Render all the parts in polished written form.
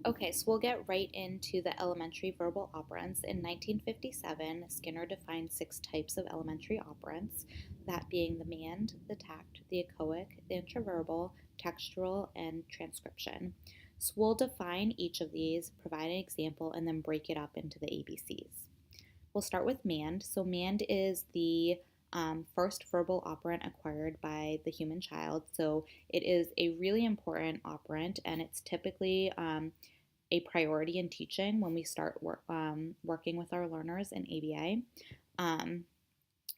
Okay, so we'll get right into the elementary verbal operants. In 1957, Skinner defined 6 types of elementary operants, that being the mand, the tact, the echoic, the intraverbal, textual, and transcription. So we'll define each of these, provide an example, and then break it up into the ABCs. We'll start with mand. So mand is the first verbal operant acquired by the human child. So it is a really important operant, and it's typically a priority in teaching when we start working with our learners in ABA. Um,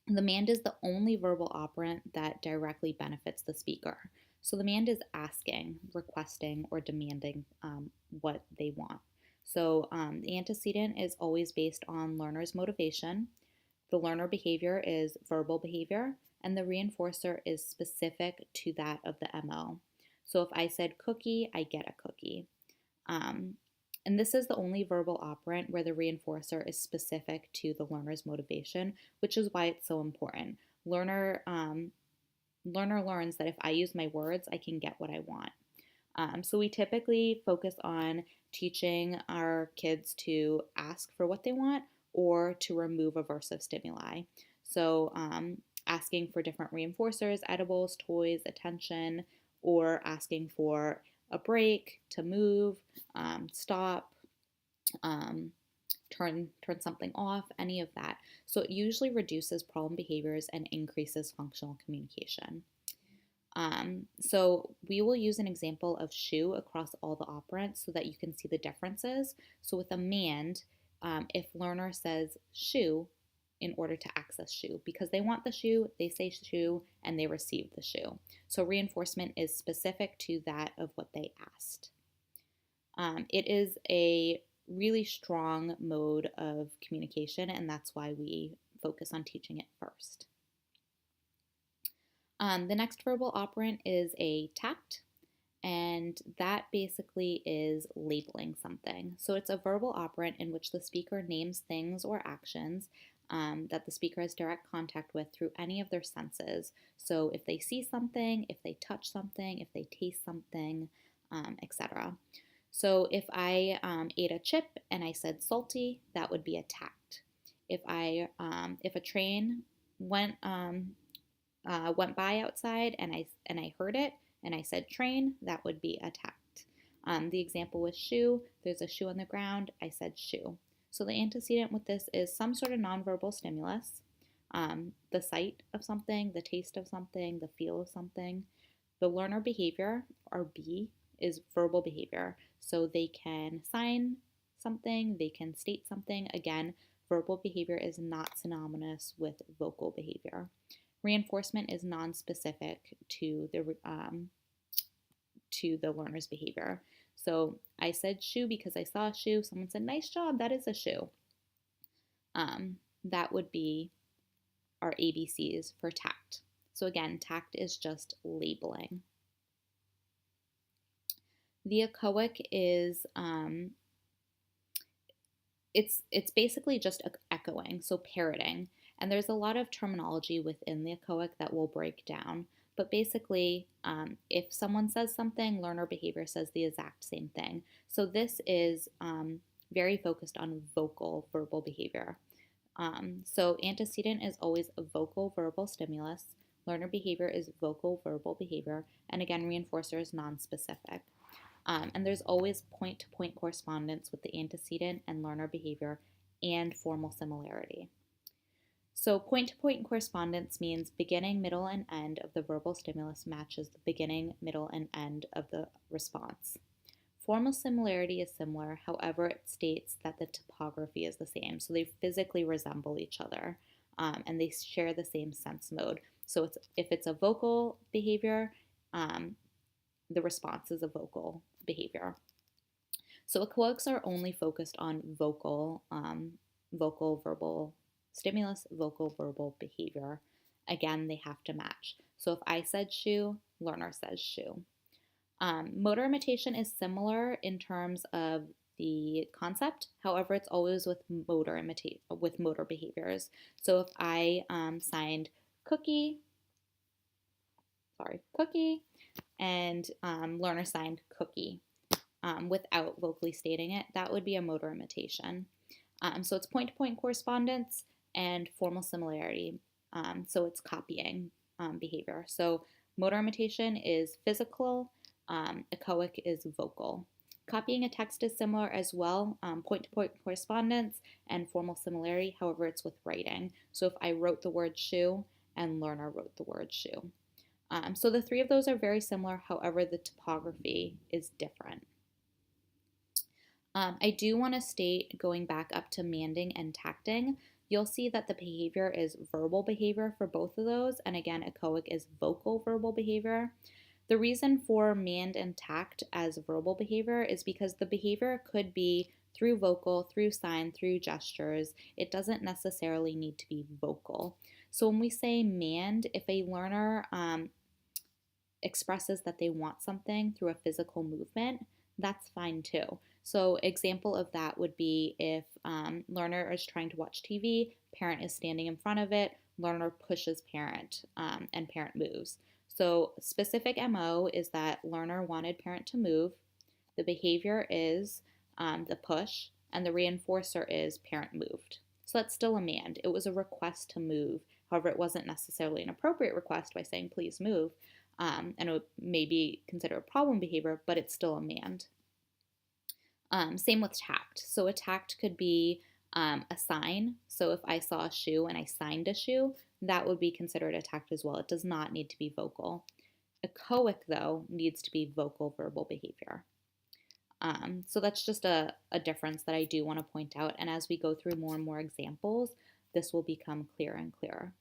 the mand is the only verbal operant that directly benefits the speaker. So the mand is asking, requesting, or demanding what they want. So the antecedent is always based on learner's motivation. The learner behavior is verbal behavior, and the reinforcer is specific to that of the MO. So if I said cookie, I get a cookie. Um, and this is the only verbal operant where the reinforcer is specific to the learner's motivation, which is why it's so important. Learner learns that if I use my words, I can get what I want. So we typically focus on teaching our kids to ask for what they want or to remove aversive stimuli. So asking for different reinforcers, edibles, toys, attention, or asking for a break, to move, stop, um, turn something off, any of that. So it usually reduces problem behaviors and increases functional communication. So we will use an example of shoe across all the operants so that you can see the differences. So with a mand, if learner says shoe in order to access shoe, because they want the shoe, they say shoe, and they receive the shoe. So reinforcement is specific to that of what they asked. It is a really strong mode of communication, and that's why we focus on teaching it first. The next verbal operant is a tact, and that basically is labeling something. So it's a verbal operant in which the speaker names things or actions that the speaker has direct contact with through any of their senses. So if they see something, if they touch something, if they taste something, etc. So if I ate a chip and I said salty, that would be a tact. If a train went by outside and I heard it and I said train, that would be a tact. The example with shoe, there's a shoe on the ground, I said shoe. So the antecedent with this is some sort of nonverbal stimulus, the sight of something, the taste of something, the feel of something. The learner behavior, or B, is verbal behavior. So they can sign something, they can state something. Again, verbal behavior is not synonymous with vocal behavior. Reinforcement is non-specific to the learner's behavior. So I said shoe because I saw a shoe. Someone said, nice job, that is a shoe. That would be our ABCs for tact. So again, tact is just labeling. The echoic is it's basically just echoing, so parroting. And there's a lot of terminology within the echoic that we'll break down. But basically, if someone says something, learner behavior says the exact same thing. So this is very focused on vocal verbal behavior. So antecedent is always a vocal verbal stimulus. Learner behavior is vocal verbal behavior. And again, reinforcer is non-specific. And there's always point-to-point correspondence with the antecedent and learner behavior and formal similarity. So point-to-point correspondence means beginning, middle, and end of the verbal stimulus matches the beginning, middle, and end of the response. Formal similarity is similar, however, it states that the topography is the same. So they physically resemble each other, and they share the same sense mode. So if it's a vocal behavior, the response is a vocal behavior. So echoics are only focused on vocal verbal stimulus, vocal verbal behavior. Again, they have to match. So if I said shoe, learner says shoe. Motor imitation is similar in terms of the concept. However, it's always with motor behaviors. So if I signed cookie, and learner signed cookie. without vocally stating it, that would be a motor imitation. So it's point-to-point correspondence and formal similarity. So it's copying behavior. So motor imitation is physical, echoic is vocal. Copying a text is similar as well, point-to-point correspondence and formal similarity, however, it's with writing. So if I wrote the word shoe and learner wrote the word shoe. So the three of those are very similar, however, the typography is different. I do want to state, going back up to manding and tacting, you'll see that the behavior is verbal behavior for both of those, and again, echoic is vocal verbal behavior. The reason for mand and tact as verbal behavior is because the behavior could be through vocal, through sign, through gestures. It doesn't necessarily need to be vocal. So when we say mand, if a learner expresses that they want something through a physical movement, that's fine too. So example of that would be if learner is trying to watch TV, parent is standing in front of it, learner pushes parent, and parent moves. So specific MO is that learner wanted parent to move, the behavior is the push, and the reinforcer is parent moved. So that's still a mand. It was a request to move. However, it wasn't necessarily an appropriate request by saying please move, and it would maybe consider a problem behavior, but it's still a mand. Same with tact. So a tact could be a sign. So if I saw a shoe and I signed a shoe, that would be considered a tact as well. It does not need to be vocal. Echoic, though, needs to be vocal verbal behavior. So that's just a difference that I do want to point out. And as we go through more and more examples, this will become clearer and clearer.